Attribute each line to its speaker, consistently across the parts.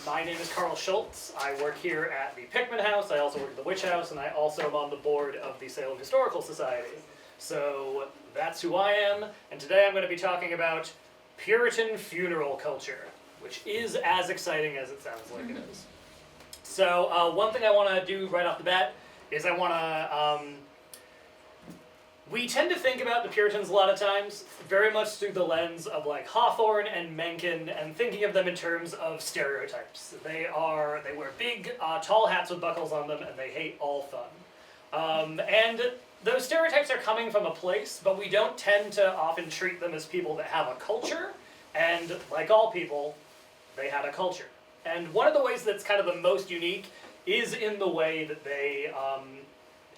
Speaker 1: My name is Carl Schultz. I work here at the Pickman House. I also work at the Witch House, and I also am on the board of the Salem Historical Society. So that's who I am, and today I'm going to be talking about Puritan funeral culture, which is as exciting as it sounds like it is. So one thing I want to do right off the bat is I want to... we tend to think about the Puritans a lot of times very much through the lens of like Hawthorne and Mencken and thinking of them in terms of stereotypes. They wear big, tall hats with buckles on them, and they hate all fun. And those stereotypes are coming from a place, but we don't tend to often treat them as people that have a culture, and like all people, they had a culture. And one of the ways that's kind of the most unique is in the way that they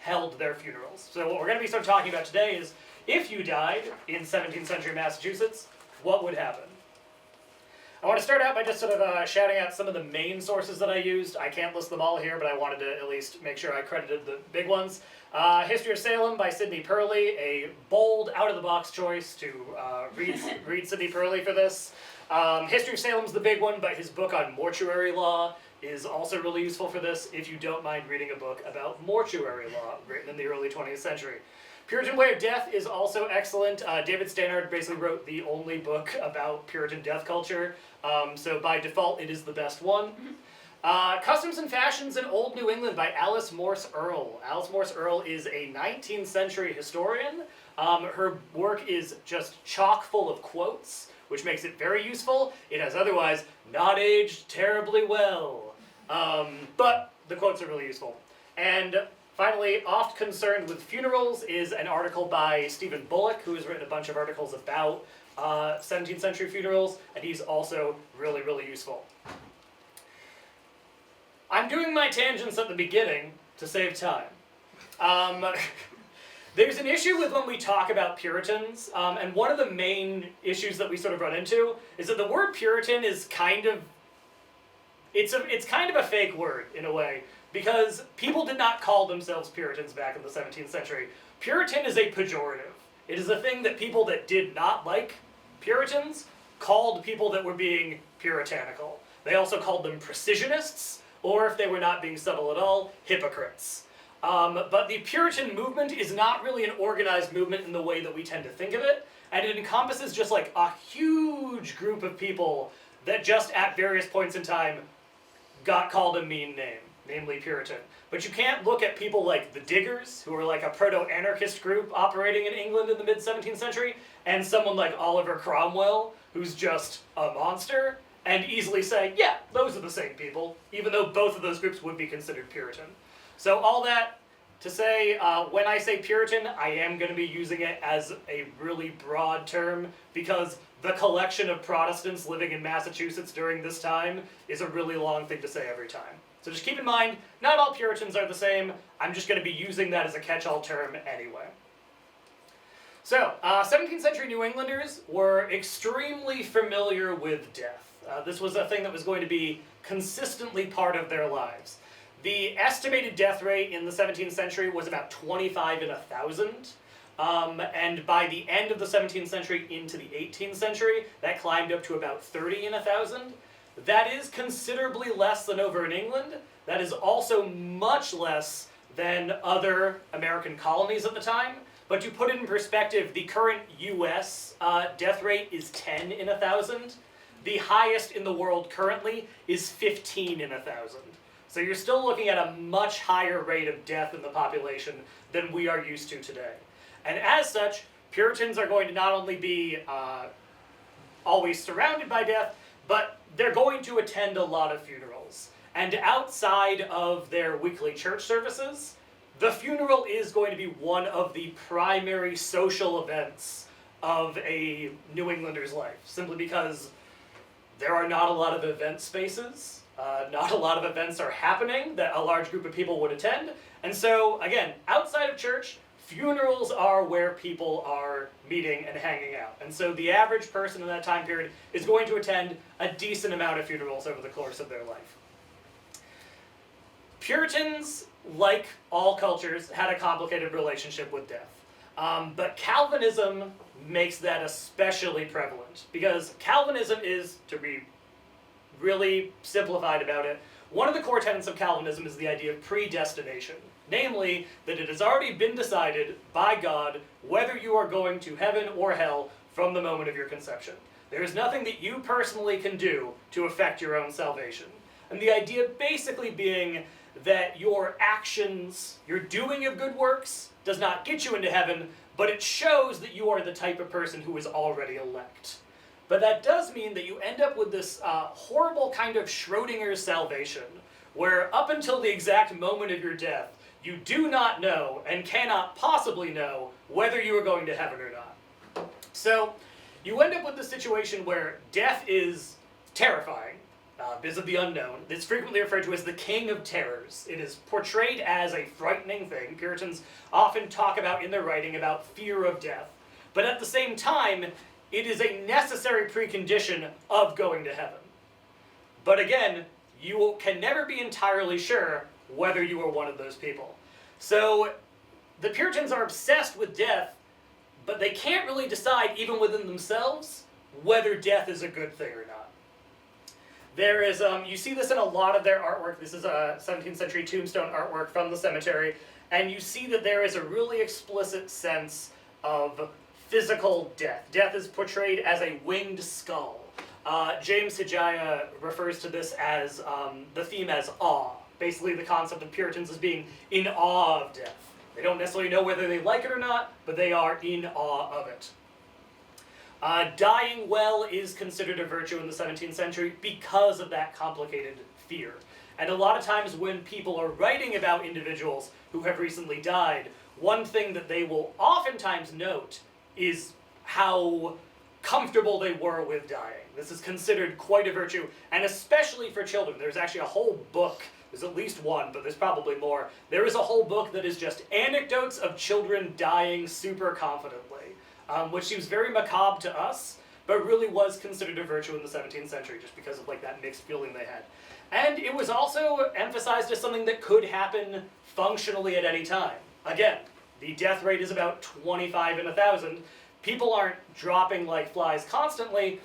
Speaker 1: held their funerals. So what we're going to be sort of talking about today is, if you died in 17th century Massachusetts, what would happen? I want to start out by just sort of shouting out some of the main sources that I used. I can't list them all here, but I wanted to at least make sure I credited the big ones. History of Salem by Sidney Purley, a bold, out-of-the-box choice to read Sidney Purley for this. History of Salem's the big one, but his book on mortuary law is also really useful for this if you don't mind reading a book about mortuary law written in the early 20th century. Puritan Way of Death is also excellent. David Stannard basically wrote the only book about Puritan death culture, so by default it is the best one. Customs and Fashions in Old New England by Alice Morse Earle. Alice Morse Earle is a 19th century historian. Her work is just chock full of quotes, which makes it very useful. It has otherwise not aged terribly well. But the quotes are really useful. And finally, Oft Concerned with Funerals is an article by Stephen Bullock, who has written a bunch of articles about 17th century funerals, and he's also really, really useful. I'm doing my tangents at the beginning to save time. There's an issue with when we talk about Puritans, and one of the main issues that we sort of run into is that the word Puritan is kind of, it's kind of a fake word in a way, because people did not call themselves Puritans back in the 17th century. Puritan is a pejorative. It is a thing that people that did not like Puritans called people that were being puritanical. They also called them precisionists, or if they were not being subtle at all, hypocrites. But the Puritan movement is not really an organized movement in the way that we tend to think of it, and it encompasses just like a huge group of people that just at various points in time got called a mean name, namely Puritan. But you can't look at people like the Diggers, who were like a proto-anarchist group operating in England in the mid-17th century, and someone like Oliver Cromwell, who's just a monster, and easily say, yeah, those are the same people, even though both of those groups would be considered Puritan. So all that to say, when I say Puritan, I am going to be using it as a really broad term, because the collection of Protestants living in Massachusetts during this time is a really long thing to say every time. So just keep in mind, not all Puritans are the same. I'm just going to be using that as a catch-all term anyway. So, 17th century New Englanders were extremely familiar with death. This was a thing that was going to be consistently part of their lives. The estimated death rate in the 17th century was about 25 in 1,000. And by the end of the 17th century into the 18th century, that climbed up to about 30 in 1,000. That is considerably less than over in England. That is also much less than other American colonies at the time. But to put it in perspective, the current US death rate is 10 in 1,000. The highest in the world currently is 15 in 1,000. So you're still looking at a much higher rate of death in the population than we are used to today. And as such, Puritans are going to not only be always surrounded by death, but they're going to attend a lot of funerals. And outside of their weekly church services, the funeral is going to be one of the primary social events of a New Englander's life, simply because there are not a lot of event spaces. Not a lot of events are happening that a large group of people would attend. And so, again, outside of church, funerals are where people are meeting and hanging out. And so the average person in that time period is going to attend a decent amount of funerals over the course of their life. Puritans, like all cultures, had a complicated relationship with death. But Calvinism makes that especially prevalent, because Calvinism is, to be really simplified about it, one of the core tenets of Calvinism is the idea of predestination. Namely, that it has already been decided by God whether you are going to heaven or hell from the moment of your conception. There is nothing that you personally can do to affect your own salvation. And the idea basically being that your actions, your doing of good works, does not get you into heaven, but it shows that you are the type of person who is already elect. But that does mean that you end up with this horrible kind of Schrodinger's salvation, where up until the exact moment of your death, you do not know and cannot possibly know whether you are going to heaven or not. So you end up with this situation where death is terrifying, because of the unknown. It's frequently referred to as the king of terrors. It is portrayed as a frightening thing. Puritans often talk about in their writing about fear of death. But at the same time, it is a necessary precondition of going to heaven. But again, you can never be entirely sure whether you are one of those people. So the Puritans are obsessed with death, but they can't really decide, even within themselves, whether death is a good thing or not. There is, you see this in a lot of their artwork. This is a 17th century tombstone artwork from the cemetery, and you see that there is a really explicit sense of physical death. Death is portrayed as a winged skull. James Hijaya refers to this as the theme as awe. Basically the concept of Puritans as being in awe of death. They don't necessarily know whether they like it or not, but they are in awe of it. Dying well is considered a virtue in the 17th century because of that complicated fear. And a lot of times when people are writing about individuals who have recently died, one thing that they will oftentimes note is how comfortable they were with dying. This is considered quite a virtue, and especially for children. There's actually a whole book, there's at least one, but there's probably more. There is a whole book that is just anecdotes of children dying super confidently. Which seems very macabre to us, but really was considered a virtue in the 17th century just because of like that mixed feeling they had. And it was also emphasized as something that could happen functionally at any time. Again, the death rate is about 25 in 1,000. People aren't dropping like flies constantly,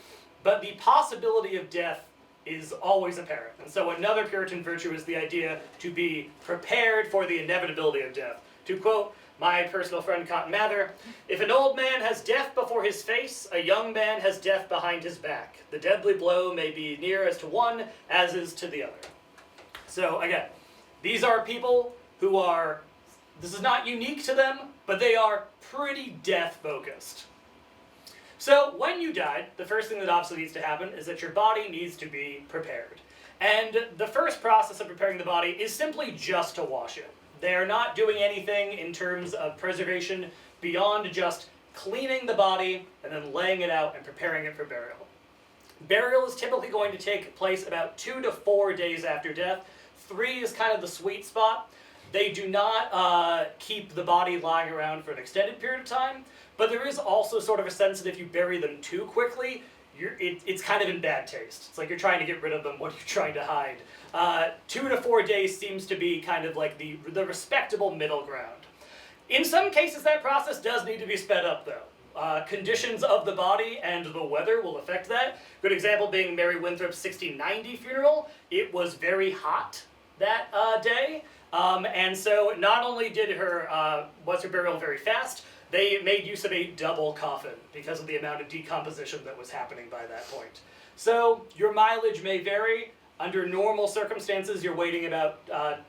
Speaker 1: but the possibility of death is always apparent. And so another Puritan virtue is the idea to be prepared for the inevitability of death. To quote my personal friend Cotton Mather, "If an old man has death before his face, a young man has death behind his back. The deadly blow may be near as to one as is to the other." So again, these are people who are, this is not unique to them, but they are pretty death focused. So when you died, the first thing that obviously needs to happen is that your body needs to be prepared. And the first process of preparing the body is simply just to wash it. They are not doing anything in terms of preservation beyond just cleaning the body and then laying it out and preparing it for burial. Burial is typically going to take place about 2 to 4 days after death. 3 is kind of the sweet spot. They do not keep the body lying around for an extended period of time, but there is also sort of a sense that if you bury them too quickly, it's kind of in bad taste. It's like you're trying to get rid of them, what you're trying to hide. 2 to 4 days seems to be kind of like the respectable middle ground. In some cases that process does need to be sped up though. Conditions of the body and the weather will affect that. Good example being Mary Winthrop's 1690 funeral. It was very hot that day, and so not only did her burial very fast, they made use of a double coffin because of the amount of decomposition that was happening by that point. So your mileage may vary. Under normal circumstances, you're waiting about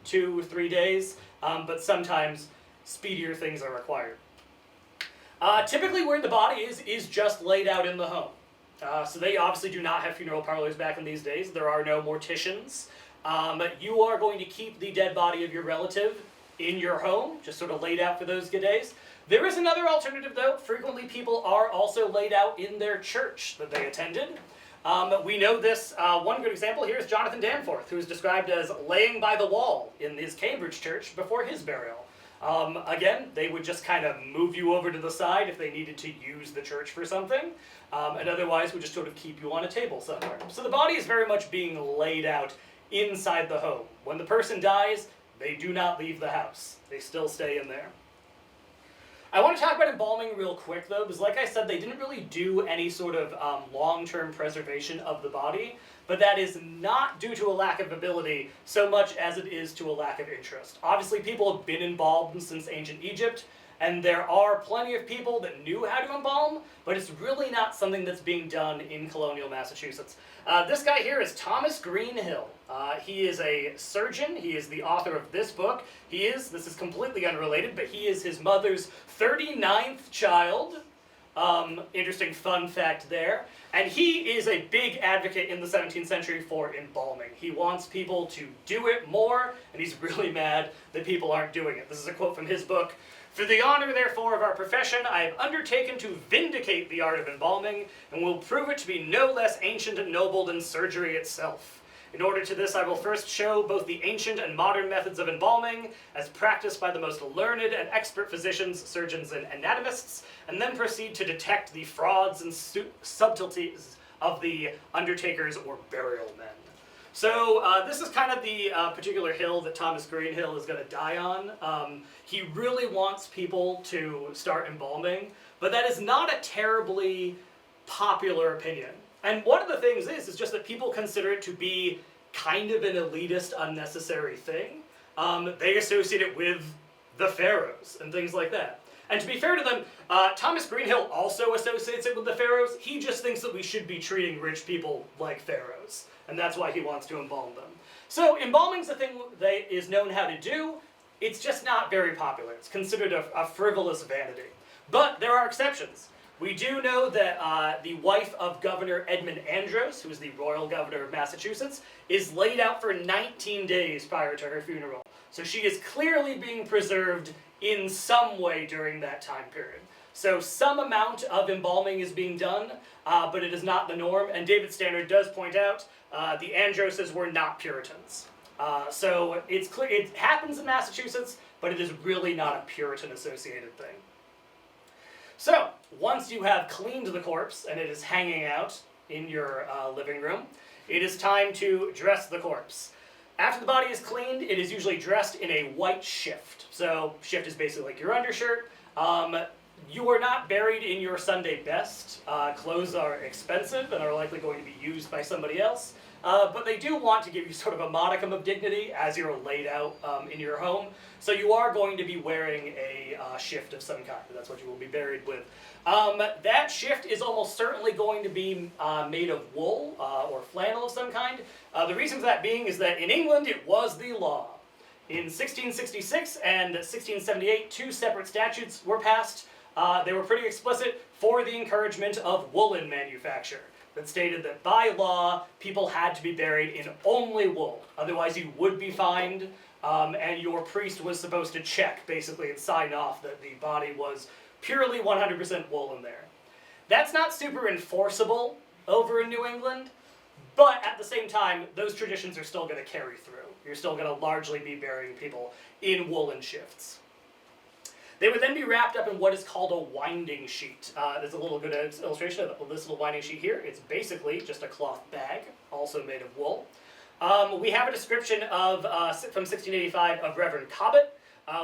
Speaker 1: 2 or 3 days, but sometimes speedier things are required. Typically where the body is just laid out in the home. So they obviously do not have funeral parlors back in these days. There are no morticians. You are going to keep the dead body of your relative in your home, just sort of laid out for those good days. There is another alternative though. Frequently people are also laid out in their church that they attended. We know this, one good example here is Jonathan Danforth, who is described as laying by the wall in his Cambridge church before his burial. Again, they would just kind of move you over to the side if they needed to use the church for something, and otherwise would just sort of keep you on a table somewhere. So the body is very much being laid out inside the home. When the person dies, they do not leave the house. They still stay in there. I want to talk about embalming real quick though, because like I said, they didn't really do any sort of long-term preservation of the body. but that is not due to a lack of ability so much as it is to a lack of interest. Obviously, people have been embalmed since ancient Egypt, and there are plenty of people that knew how to embalm, but it's really not something that's being done in colonial Massachusetts. This guy here is Thomas Greenhill. He is a surgeon. He is the author of this book. This is completely unrelated, but he is his mother's 39th child. Interesting fun fact there. And he is a big advocate in the 17th century for embalming. He wants people to do it more, and he's really mad that people aren't doing it. This is a quote from his book. "For the honor, therefore, of our profession, I have undertaken to vindicate the art of embalming, and will prove it to be no less ancient and noble than surgery itself. In order to this, I will first show both the ancient and modern methods of embalming, as practiced by the most learned and expert physicians, surgeons, and anatomists, and then proceed to detect the frauds and subtleties of the undertakers or burial men." So this is kind of the particular hill that Thomas Greenhill is going to die on. He really wants people to start embalming, but that is not a terribly popular opinion. And one of the things is just that people consider it to be kind of an elitist, unnecessary thing. They associate it with the pharaohs and things like that. And to be fair to them, Thomas Greenhill also associates it with the pharaohs. He just thinks that we should be treating rich people like pharaohs, and that's why he wants to embalm them. So embalming's a thing that is known how to do. It's just not very popular. It's considered a frivolous vanity. But there are exceptions. We do know that the wife of Governor Edmund Andros, who is the royal governor of Massachusetts, is laid out for 19 days prior to her funeral. So she is clearly being preserved in some way during that time period. So some amount of embalming is being done, but it is not the norm. And David Stannard does point out the Androses were not Puritans. So it's clear it happens in Massachusetts, but it is really not a Puritan-associated thing. So, once you have cleaned the corpse and it is hanging out in your living room, it is time to dress the corpse. After the body is cleaned, it is usually dressed in a white shift. So, shift is basically like your undershirt. You are not buried in your Sunday best. Clothes are expensive and are likely going to be used by somebody else. But they do want to give you sort of a modicum of dignity as you're laid out in your home. So you are going to be wearing a shift of some kind. That's what you will be buried with. That shift is almost certainly going to be made of wool or flannel of some kind. The reason for that being is that in England it was the law. In 1666 and 1678, two separate statutes were passed. They were pretty explicit for the encouragement of woolen manufacture, that stated that by law, people had to be buried in only wool. Otherwise, you would be fined, and your priest was supposed to check, basically, and sign off that the body was purely 100% wool in there. That's not super enforceable over in New England, but at the same time, those traditions are still going to carry through. You're still going to largely be burying people in woolen shifts. They would then be wrapped up in what is called a winding sheet. There's a little good illustration of this little winding sheet here. It's basically just a cloth bag, also made of wool. We have a description of, from 1685 of Reverend Cobbett,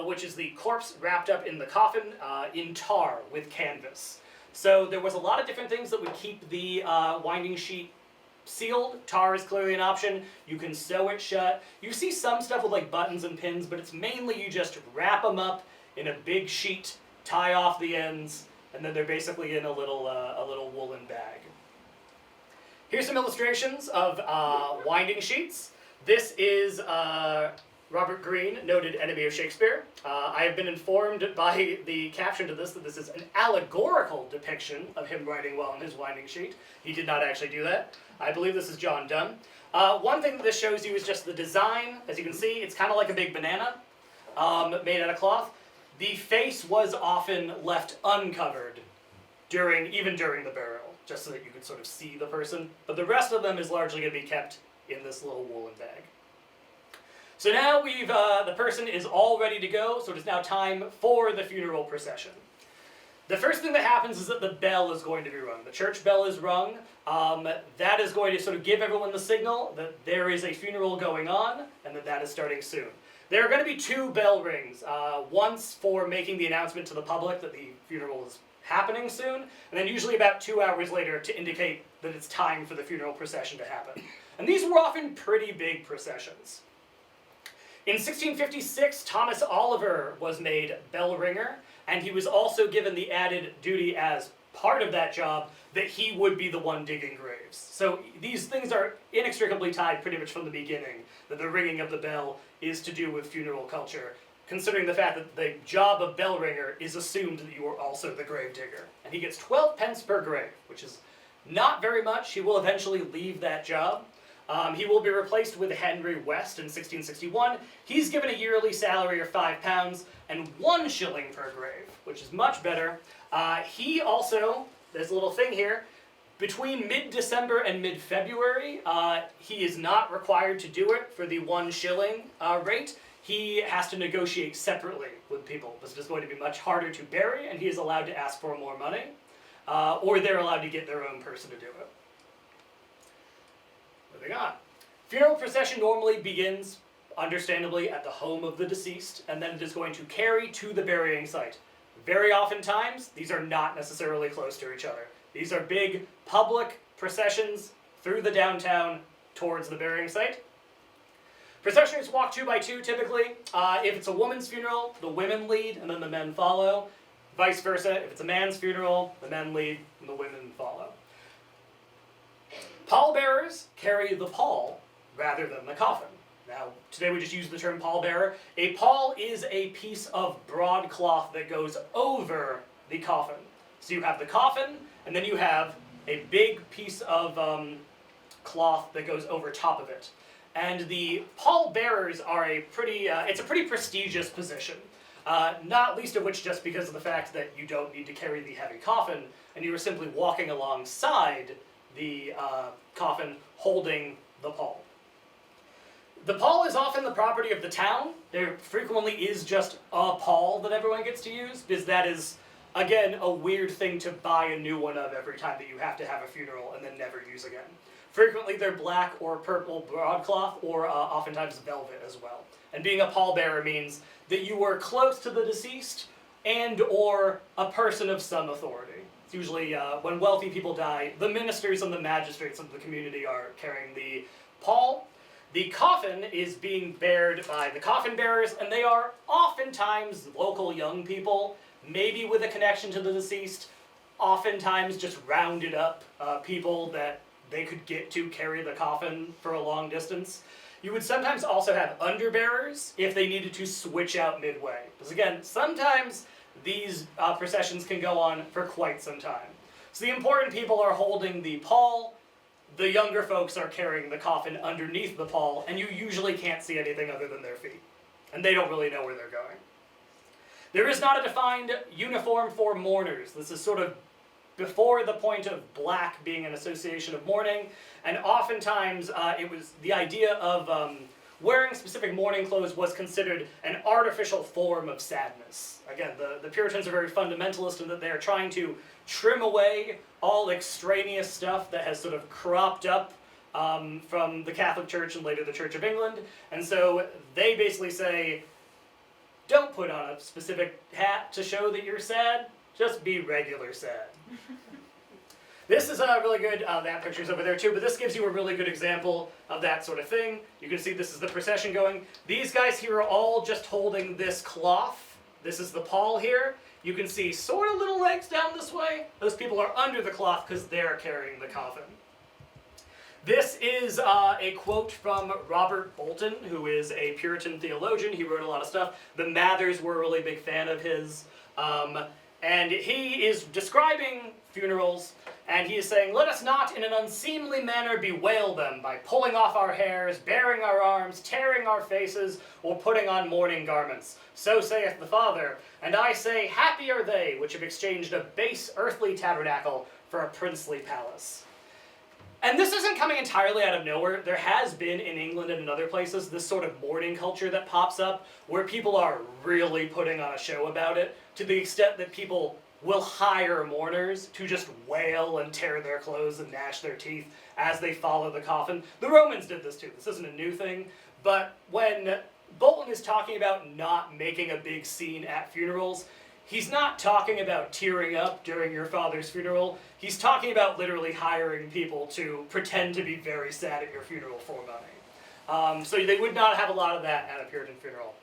Speaker 1: which is the corpse wrapped up in the coffin in tar with canvas. So there was a lot of different things that would keep the winding sheet sealed. Tar is clearly an option. You can sew it shut. You see some stuff with like buttons and pins, but it's mainly you just wrap them up in a big sheet, tie off the ends, and then they're basically in a little woolen bag. Here's some illustrations of winding sheets. This is Robert Greene, noted enemy of Shakespeare. I have been informed by the caption to this that this is an allegorical depiction of him writing well on his winding sheet. He did not actually do that. I believe this is John Donne. One thing that this shows you is just the design. As you can see, it's kind of like a big banana made out of cloth. The face was often left uncovered even during the burial, just so that you could sort of see the person. But the rest of them is largely going to be kept in this little woolen bag. So now the person is all ready to go, so it is now time for the funeral procession. The first thing that happens is that the bell is going to be rung. The church bell is rung. That is going to sort of give everyone the signal that there is a funeral going on, and that is starting soon. There are going to be two bell rings, once for making the announcement to the public that the funeral is happening soon, and then usually about 2 hours later to indicate that it's time for the funeral procession to happen. And these were often pretty big processions. In 1656, Thomas Oliver was made bell ringer, and he was also given the added duty as part of that job that he would be the one digging graves. So these things are inextricably tied pretty much from the beginning, that the ringing of the bell is to do with funeral culture, considering the fact that the job of bell ringer is assumed that you are also the grave digger. And he gets 12 pence per grave, which is not very much. He will eventually leave that job. He will be replaced with Henry West in 1661. He's given a yearly salary of £5 and 1 shilling per grave, which is much better. He also, there's a little thing here, between mid-December and mid-February, he is not required to do it for the 1 shilling rate. He has to negotiate separately with people. This is going to be much harder to bury, and he is allowed to ask for more money, or they're allowed to get their own person to do it. Moving on. Funeral procession normally begins, understandably, at the home of the deceased, and then it is going to carry to the burying site. Very oftentimes, these are not necessarily close to each other. These are big public processions through the downtown towards the burying site. Processions walk 2 by 2 typically. If it's a woman's funeral, the women lead and then the men follow. Vice versa, if it's a man's funeral, the men lead and the women follow. Pallbearers carry the pall rather than the coffin. Now, today we just use the term pallbearer. A pall is a piece of broadcloth that goes over the coffin. So you have the coffin, and then you have a big piece of cloth that goes over top of it. And the pallbearers are it's a pretty prestigious position. Not least of which just because of the fact that you don't need to carry the heavy coffin, and you are simply walking alongside the coffin holding the pall. The pall is often the property of the town. There frequently is just a pall that everyone gets to use, because that is, again, a weird thing to buy a new one of every time that you have to have a funeral and then never use again. Frequently they're black or purple broadcloth, or oftentimes velvet as well. And being a pallbearer means that you were close to the deceased and or a person of some authority. It's usually when wealthy people die, the ministers and the magistrates of the community are carrying the pall. The coffin is being bared by the coffin bearers, and they are oftentimes local young people, maybe with a connection to the deceased, oftentimes just rounded up people that they could get to carry the coffin for a long distance. You would sometimes also have underbearers if they needed to switch out midway. Because again, sometimes these processions can go on for quite some time. So the important people are holding the pall, the younger folks are carrying the coffin underneath the pall, and you usually can't see anything other than their feet. And they don't really know where they're going. There is not a defined uniform for mourners. This is sort of before the point of black being an association of mourning, and oftentimes it was the idea of wearing specific mourning clothes was considered an artificial form of sadness. Again, the Puritans are very fundamentalist in that they are trying to trim away all extraneous stuff that has sort of cropped up from the Catholic Church and later the Church of England, and so they basically say, don't put on a specific hat to show that you're sad, just be regular sad. This is really good, that picture's over there too, but this gives you a really good example of that sort of thing. You can see this is the procession going. These guys here are all just holding this cloth. This is the pall here. You can see sort of little legs down this way. Those people are under the cloth because they're carrying the coffin. This is a quote from Robert Bolton, who is a Puritan theologian. He wrote a lot of stuff. The Mathers were a really big fan of his. And he is describing funerals, and he is saying, "Let us not in an unseemly manner bewail them by pulling off our hairs, baring our arms, tearing our faces, or putting on mourning garments. So saith the Father, and I say, happy are they which have exchanged a base earthly tabernacle for a princely palace." And this isn't coming entirely out of nowhere. There has been in England and in other places this sort of mourning culture that pops up where people are really putting on a show about it, to the extent that people will hire mourners to just wail and tear their clothes and gnash their teeth as they follow the coffin. The Romans did this too. This isn't a new thing. But when Bolton is talking about not making a big scene at funerals, he's not talking about tearing up during your father's funeral. He's talking about literally hiring people to pretend to be very sad at your funeral for money. So they would not have a lot of that at a Puritan funeral.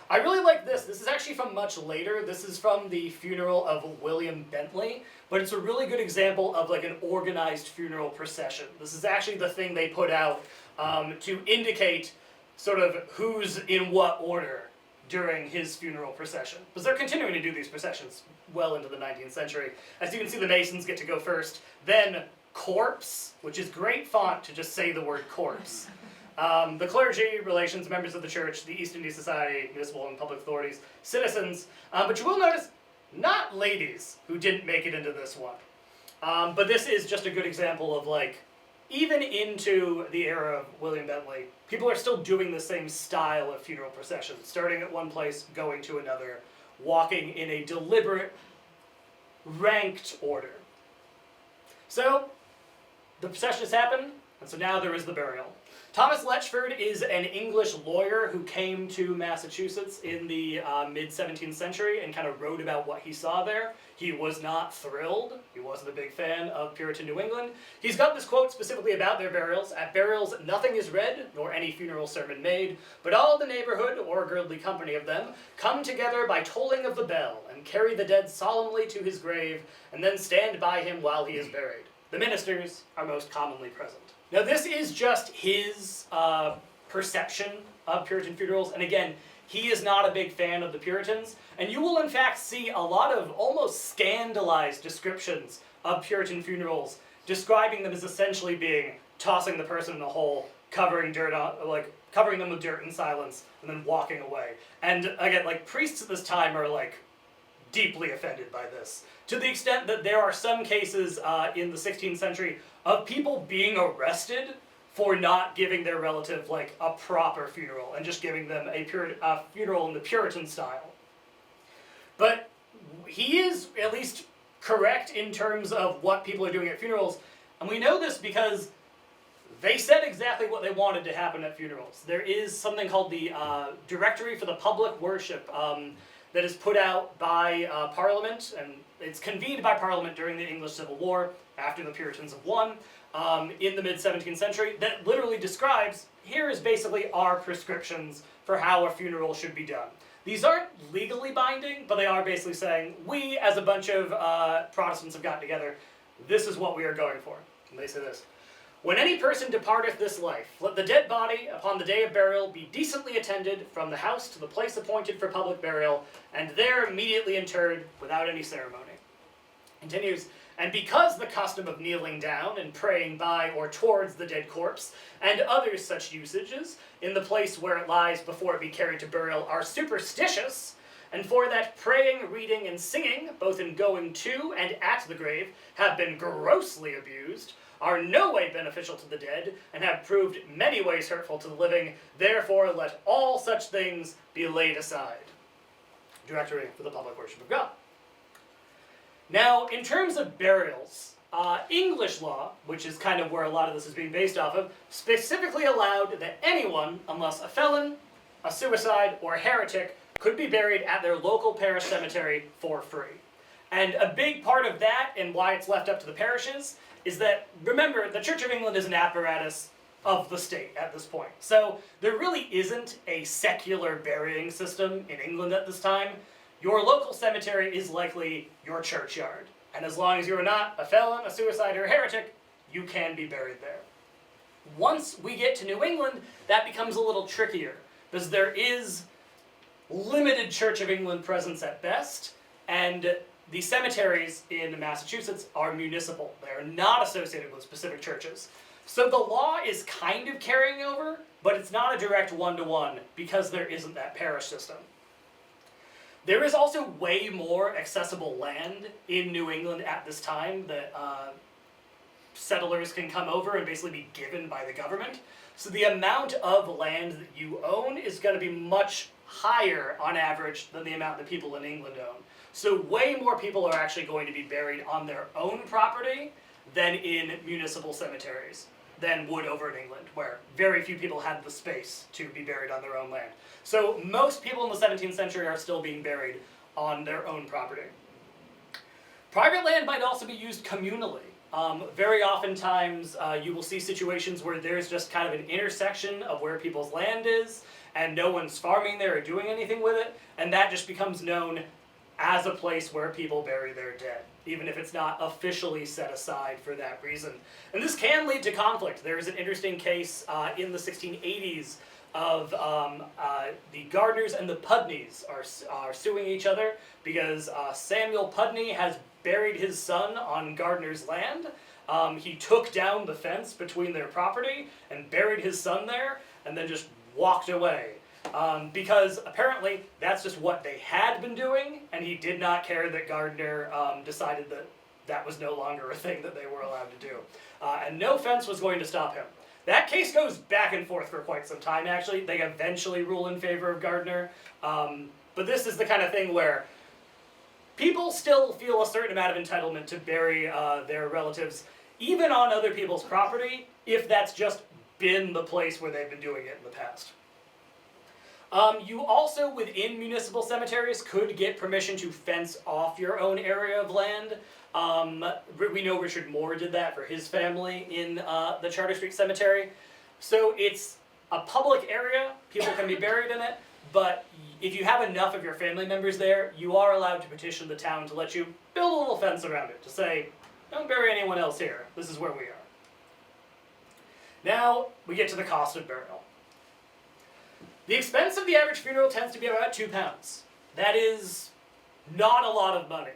Speaker 1: I really like this. This is actually from much later. This is from the funeral of William Bentley, but it's a really good example of like an organized funeral procession. This is actually the thing they put out to indicate sort of who's in what order during his funeral procession. Because they're continuing to do these processions well into the 19th century. As you can see, the Masons get to go first, then corpse, which is great font to just say the word corpse. The clergy, relations, members of the church, the East India Society, municipal and public authorities, citizens, but you will notice not ladies who didn't make it into this one. But this is just a good example of like, even into the era of William Bentley, people are still doing the same style of funeral procession, starting at one place, going to another, walking in a deliberate, ranked order. So, the procession has happened, and so now there is the burial. Thomas Letchford is an English lawyer who came to Massachusetts in the mid-17th century and kind of wrote about what he saw there. He was not thrilled. He wasn't a big fan of Puritan New England. He's got this quote specifically about their burials. At burials, nothing is read, nor any funeral sermon made, but all the neighborhood, or goodly company of them, come together by tolling of the bell, and carry the dead solemnly to his grave, and then stand by him while he is buried. The ministers are most commonly present. Now this is just his perception of Puritan funerals, and again, he is not a big fan of the Puritans, and you will in fact see a lot of almost scandalized descriptions of Puritan funerals, describing them as essentially being tossing the person in a hole, covering them with dirt in silence, and then walking away. And again, like priests at this time are like deeply offended by this, to the extent that there are some cases in the 16th century of people being arrested for not giving their relative like a proper funeral and just giving them a funeral in the Puritan style. But he is at least correct in terms of what people are doing at funerals, and we know this because they said exactly what they wanted to happen at funerals. There is something called the Directory for the Public Worship that is put out by Parliament, and it's convened by Parliament during the English Civil War, after the Puritans have won, in the mid-17th century, that literally describes, here is basically our prescriptions for how a funeral should be done. These aren't legally binding, but they are basically saying, we as a bunch of Protestants have gotten together, this is what we are going for. And they say this: when any person departeth this life, let the dead body, upon the day of burial, be decently attended from the house to the place appointed for public burial, and there immediately interred without any ceremony. Continues, and because the custom of kneeling down and praying by or towards the dead corpse, and other such usages, in the place where it lies before it be carried to burial, are superstitious, and for that praying, reading, and singing, both in going to and at the grave, have been grossly abused, are no way beneficial to the dead, and have proved many ways hurtful to the living, therefore let all such things be laid aside. Directory for the Public Worship of God. Now, in terms of burials, English law, which is kind of where a lot of this is being based off of, specifically allowed that anyone, unless a felon, a suicide, or a heretic, could be buried at their local parish cemetery for free. And a big part of that, and why it's left up to the parishes, is that, remember, the Church of England is an apparatus of the state at this point. So there really isn't a secular burying system in England at this time. Your local cemetery is likely your churchyard. And as long as you're not a felon, a suicide, or a heretic, you can be buried there. Once we get to New England, that becomes a little trickier, because there is limited Church of England presence at best, and the cemeteries in Massachusetts are municipal. They are not associated with specific churches. So the law is kind of carrying over, but it's not a direct one-to-one because there isn't that parish system. There is also way more accessible land in New England at this time that settlers can come over and basically be given by the government. So the amount of land that you own is going to be much higher on average than the amount that people in England own. So way more people are actually going to be buried on their own property than in municipal cemeteries than would over in England, where very few people had the space to be buried on their own land. So most people in the 17th century are still being buried on their own property. Private land might also be used communally. Very oftentimes you will see situations where there's just kind of an intersection of where people's land is, and no one's farming there or doing anything with it, and that just becomes known as a place where people bury their dead, even if it's not officially set aside for that reason. And this can lead to conflict. There's an interesting case in the 1680s of the Gardners and the Pudneys are suing each other because Samuel Pudney has buried his son on Gardner's land. He took down the fence between their property and buried his son there, and then just walked away. Because apparently that's just what they had been doing, and he did not care that Gardner decided that that was no longer a thing that they were allowed to do. And no fence was going to stop him. That case goes back and forth for quite some time, actually. They eventually rule in favor of Gardner. But this is the kind of thing where people still feel a certain amount of entitlement to bury their relatives, even on other people's property, if that's just been the place where they've been doing it in the past. You also, within municipal cemeteries, could get permission to fence off your own area of land. We know Richard Moore did that for his family in the Charter Street Cemetery. So it's a public area, people can be buried in it, but if you have enough of your family members there, you are allowed to petition the town to let you build a little fence around it, to say, don't bury anyone else here, this is where we are. Now, we get to the cost of burial. The expense of the average funeral tends to be about £2. That is not a lot of money.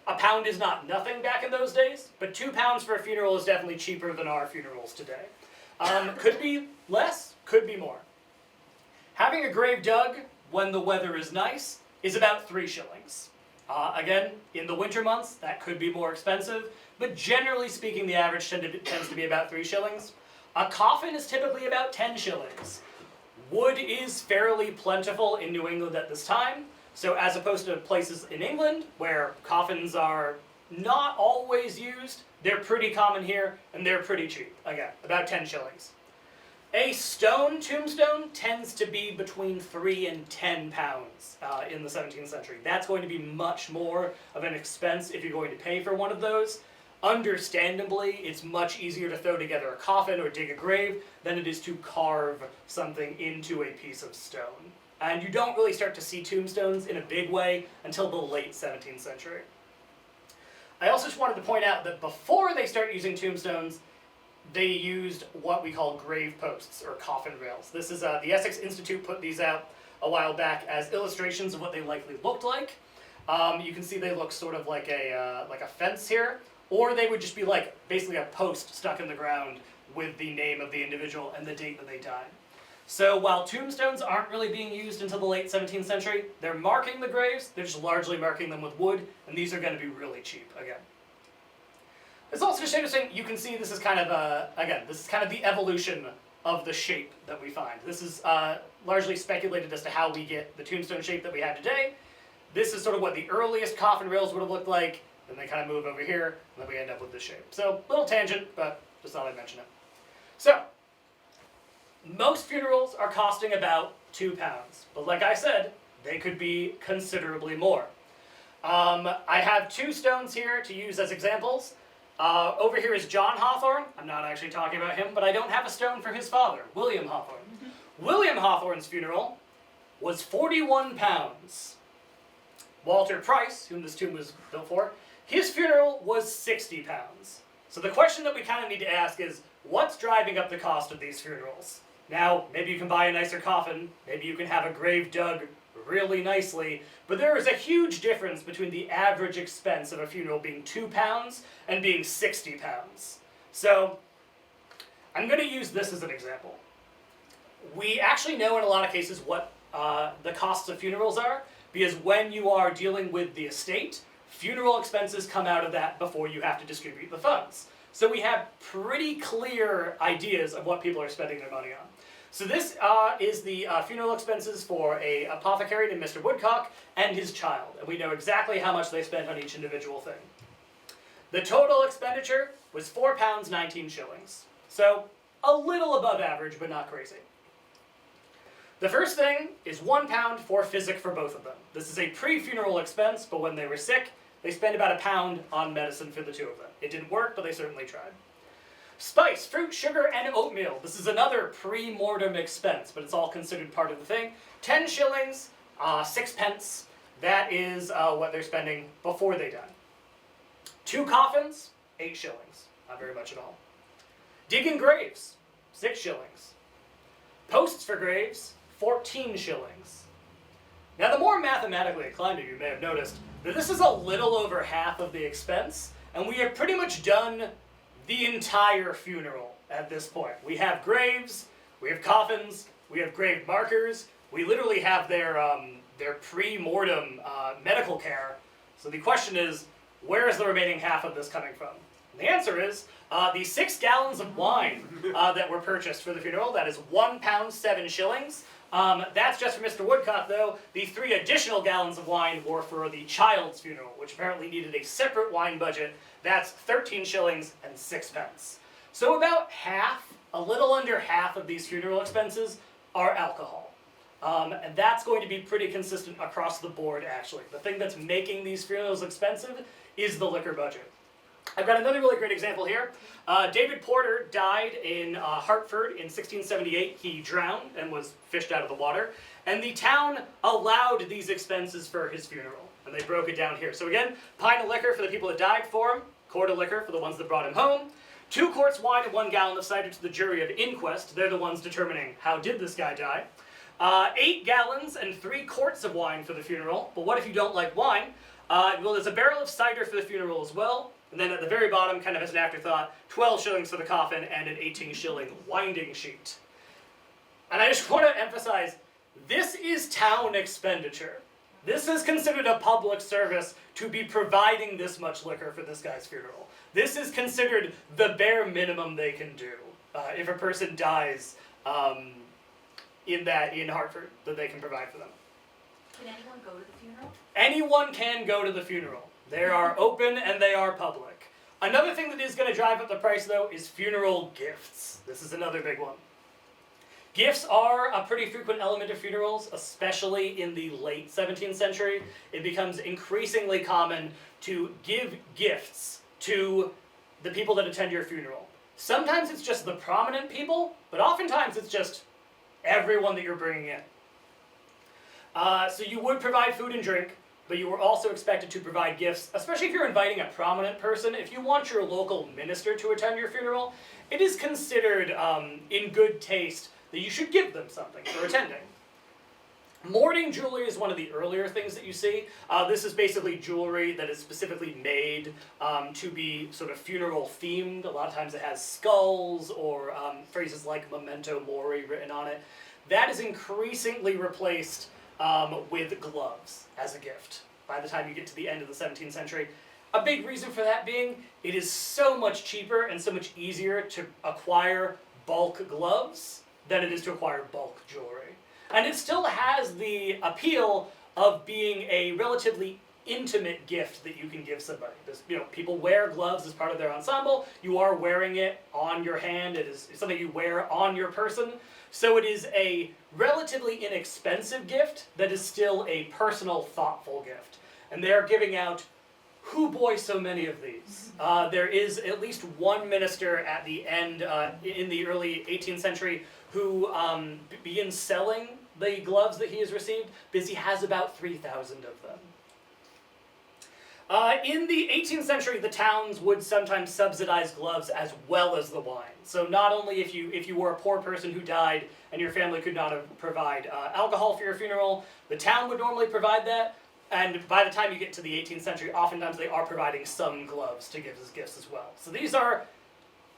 Speaker 1: A pound is not nothing back in those days, but £2 for a funeral is definitely cheaper than our funerals today. Could be less, could be more. Having a grave dug when the weather is nice is about 3 shillings. Again, in the winter months, that could be more expensive, but generally speaking, the average tends to be about 3 shillings. A coffin is typically about 10 shillings. Wood is fairly plentiful in New England at this time, so as opposed to places in England where coffins are not always used, they're pretty common here, and they're pretty cheap. Again, about 10 shillings. A stone tombstone tends to be between 3 and 10 pounds in the 17th century. That's going to be much more of an expense if you're going to pay for one of those. Understandably, it's much easier to throw together a coffin or dig a grave than it is to carve something into a piece of stone. And you don't really start to see tombstones in a big way until the late 17th century. I also just wanted to point out that before they start using tombstones, they used what we call grave posts or coffin rails. This is the Essex Institute put these out a while back as illustrations of what they likely looked like. You can see they look sort of like a fence here, or they would just be like basically a post stuck in the ground with the name of the individual and the date that they died. So while tombstones aren't really being used until the late 17th century, they're marking the graves, they're just largely marking them with wood, and these are going to be really cheap again. It's also just interesting, you can see this is kind of, again, this is kind of the evolution of the shape that we find. This is largely speculated as to how we get the tombstone shape that we have today. This is sort of what the earliest coffin rails would have looked like, then they kind of move over here, and then we end up with this shape. So, little tangent, but just thought I'd mention it. So, most funerals are costing about £2, but like I said, they could be considerably more. I have 2 stones here to use as examples. Over here is John Hawthorne. I'm not actually talking about him, but I don't have a stone for his father, William Hawthorne. William Hawthorne's funeral was £41. Walter Price, whom this tomb was built for, his funeral was £60. So the question that we kind of need to ask is, what's driving up the cost of these funerals? Now, maybe you can buy a nicer coffin, maybe you can have a grave dug really nicely, but there is a huge difference between the average expense of a funeral being £2 and being £60. So, I'm going to use this as an example. We actually know in a lot of cases what the costs of funerals are, because when you are dealing with the estate, funeral expenses come out of that before you have to distribute the funds. So we have pretty clear ideas of what people are spending their money on. So this is the funeral expenses for an apothecary named Mr. Woodcock and his child, and we know exactly how much they spent on each individual thing. The total expenditure was £4 19 shillings. So a little above average, but not crazy. The first thing is £1 for physic for both of them. This is a pre-funeral expense, but when they were sick, they spent about £1 on medicine for the two of them. It didn't work, but they certainly tried. Spice, fruit, sugar, and oatmeal. This is another pre-mortem expense, but it's all considered part of the thing. 10 shillings, 6 pence. That is what they're spending before they die. 2 coffins, 8 shillings. Not very much at all. Digging graves, 6 shillings. Posts for graves, 14 shillings. Now, the more mathematically inclined of you may have noticed that this is a little over half of the expense, and we have pretty much done the entire funeral at this point. We have graves, we have coffins, we have grave markers, we literally have their pre-mortem medical care. So the question is, where is the remaining half of this coming from? And the answer is, the 6 gallons of wine that were purchased for the funeral, that is £1 7 shillings. That's just for Mr. Woodcock, though. The 3 additional gallons of wine were for the child's funeral, which apparently needed a separate wine budget. That's 13 shillings and 6 pence. So about half, a little under half of these funeral expenses are alcohol. And that's going to be pretty consistent across the board, actually. The thing that's making these funerals expensive is the liquor budget. I've got another really great example here. David Porter died in Hartford in 1678. He drowned and was fished out of the water. And the town allowed these expenses for his funeral. And they broke it down here. So again, pint of liquor for the people that died for him, quart of liquor for the ones that brought him home, 2 quarts wine and 1 gallon of cider to the jury of inquest. They're the ones determining how did this guy die. 8 gallons and 3 quarts of wine for the funeral. But what if you don't like wine? Well, there's a barrel of cider for the funeral as well. And then at the very bottom, kind of as an afterthought, 12 shillings for the coffin and an 18 shilling winding sheet. And I just want to emphasize, this is town expenditure. This is considered a public service to be providing this much liquor for this guy's funeral. This is considered the bare minimum they can do if a person dies in Hartford, that they can provide for them.
Speaker 2: Can anyone go to the funeral?
Speaker 1: Anyone can go to the funeral. They are open and they are public. Another thing that is going to drive up the price, though, is funeral gifts. This is another big one. Gifts are a pretty frequent element of funerals, especially in the late 17th century. It becomes increasingly common to give gifts to the people that attend your funeral. Sometimes it's just the prominent people, but oftentimes it's just everyone that you're bringing in. So you would provide food and drink, but you were also expected to provide gifts, especially if you're inviting a prominent person. If you want your local minister to attend your funeral, it is considered in good taste that you should give them something for attending. Mourning jewelry is one of the earlier things that you see. This is basically jewelry that is specifically made to be sort of funeral themed. A lot of times it has skulls or phrases like Memento, Mori written on it. That is increasingly replaced with gloves as a gift by the time you get to the end of the 17th century. A big reason for that being, it is so much cheaper and so much easier to acquire bulk gloves than it is to acquire bulk jewelry. And it still has the appeal of being a relatively intimate gift that you can give somebody. People wear gloves as part of their ensemble. You are wearing it on your hand. It is something you wear on your person. So it is a relatively inexpensive gift that is still a personal, thoughtful gift. And they are giving out, so many of these. There is at least one minister at the end, in the early 18th century, who begins selling the gloves that he has received, because he has about 3,000 of them. In the 18th century, the towns would sometimes subsidize gloves as well as the wine. So not only if you were a poor person who died and your family could not provide alcohol for your funeral, the town would normally provide that. And by the time you get to the 18th century, oftentimes they are providing some gloves to give as gifts as well. So these are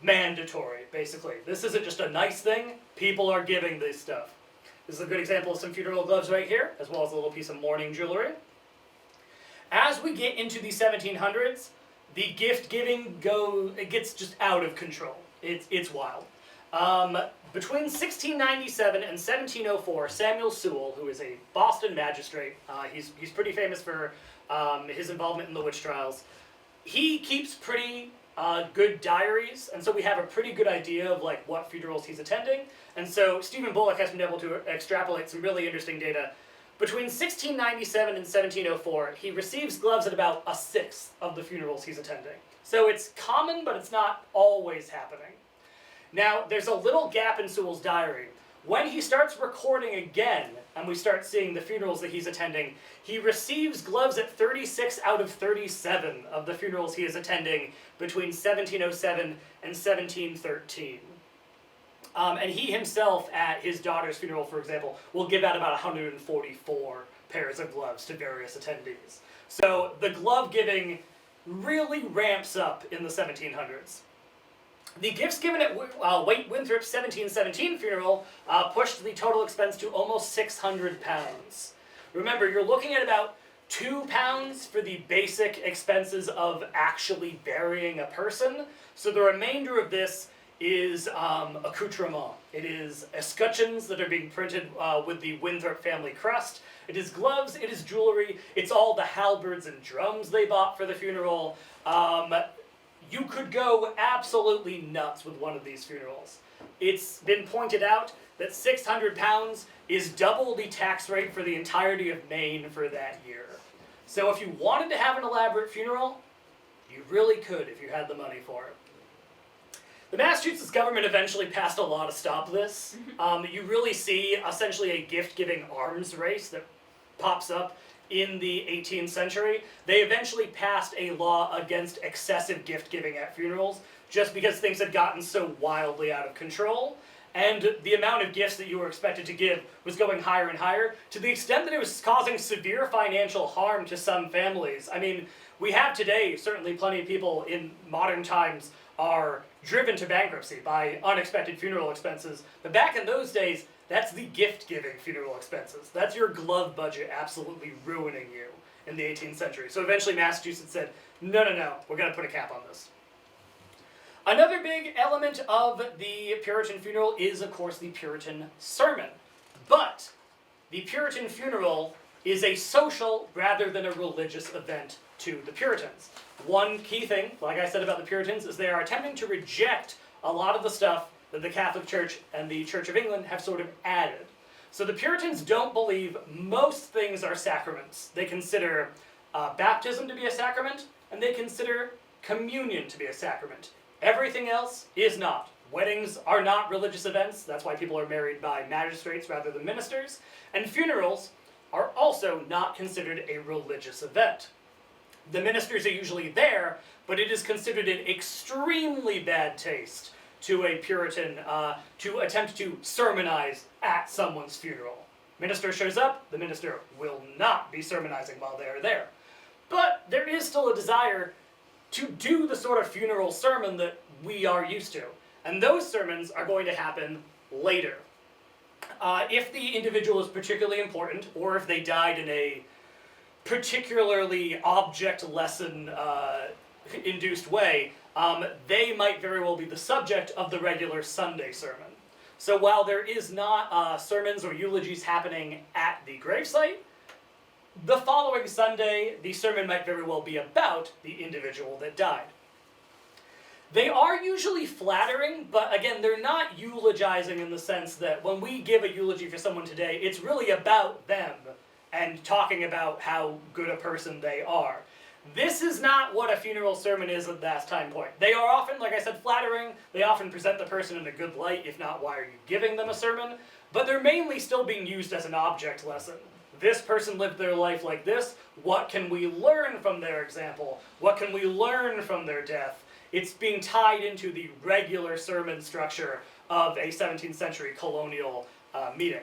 Speaker 1: mandatory, basically. This isn't just a nice thing. People are giving this stuff. This is a good example of some funeral gloves right here, as well as a little piece of mourning jewelry. As we get into the 1700s, the gift giving gets just out of control. It's wild. Between 1697 and 1704, Samuel Sewall, who is a Boston magistrate, he's pretty famous for his involvement in the witch trials, he keeps pretty good diaries, and so we have a pretty good idea of what funerals he's attending. And so Stephen Bullock has been able to extrapolate some really interesting data. Between 1697 and 1704, he receives gloves at about a sixth of the funerals he's attending. So it's common, but it's not always happening. Now, there's a little gap in Sewall's diary. When he starts recording again, and we start seeing the funerals that he's attending, he receives gloves at 36 out of 37 of the funerals he is attending between 1707 and 1713. And he himself, at his daughter's funeral, for example, will give out about 144 pairs of gloves to various attendees. So the glove giving really ramps up in the 1700s. The gifts given at Waite Winthrop's 1717 funeral pushed the total expense to almost £600. Remember, you're looking at about £2 for the basic expenses of actually burying a person. So the remainder of this is accoutrement. It is escutcheons that are being printed with the Winthrop family crest. It is gloves, it is jewelry, it's all the halberds and drums they bought for the funeral. You could go absolutely nuts with one of these funerals. It's been pointed out that £600 is double the tax rate for the entirety of Maine for that year. So if you wanted to have an elaborate funeral, you really could if you had the money for it. The Massachusetts government eventually passed a law to stop this. You really see essentially a gift-giving arms race that pops up in the 18th century. They eventually passed a law against excessive gift-giving at funerals just because things had gotten so wildly out of control. And the amount of gifts that you were expected to give was going higher and higher, to the extent that it was causing severe financial harm to some families. I mean, we have today, certainly plenty of people in modern times are driven to bankruptcy by unexpected funeral expenses. But back in those days, that's the gift-giving funeral expenses. That's your glove budget absolutely ruining you in the 18th century. So eventually Massachusetts said, no, we're going to put a cap on this. Another big element of the Puritan funeral is, of course, the Puritan sermon. But the Puritan funeral is a social rather than a religious event to the Puritans. One key thing, like I said about the Puritans, is they are attempting to reject a lot of the stuff that the Catholic Church and the Church of England have sort of added. So the Puritans don't believe most things are sacraments. They consider baptism to be a sacrament, and they consider communion to be a sacrament. Everything else is not. Weddings are not religious events. That's why people are married by magistrates rather than ministers. And funerals are also not considered a religious event. The ministers are usually there, but it is considered an extremely bad taste to a Puritan to attempt to sermonize at someone's funeral. Minister shows up, the minister will not be sermonizing while they are there. But there is still a desire to do the sort of funeral sermon that we are used to. And those sermons are going to happen later. If the individual is particularly important, or if they died in a particularly object lesson induced way, they might very well be the subject of the regular Sunday sermon. So while there is not sermons or eulogies happening at the gravesite, the following Sunday, the sermon might very well be about the individual that died. They are usually flattering, but again, they're not eulogizing in the sense that when we give a eulogy for someone today, it's really about them and talking about how good a person they are. This is not what a funeral sermon is at that time point. They are often, like I said, flattering. They often present the person in a good light. If not, why are you giving them a sermon? But they're mainly still being used as an object lesson. This person lived their life like this. What can we learn from their example? What can we learn from their death? It's being tied into the regular sermon structure of a 17th century colonial meeting.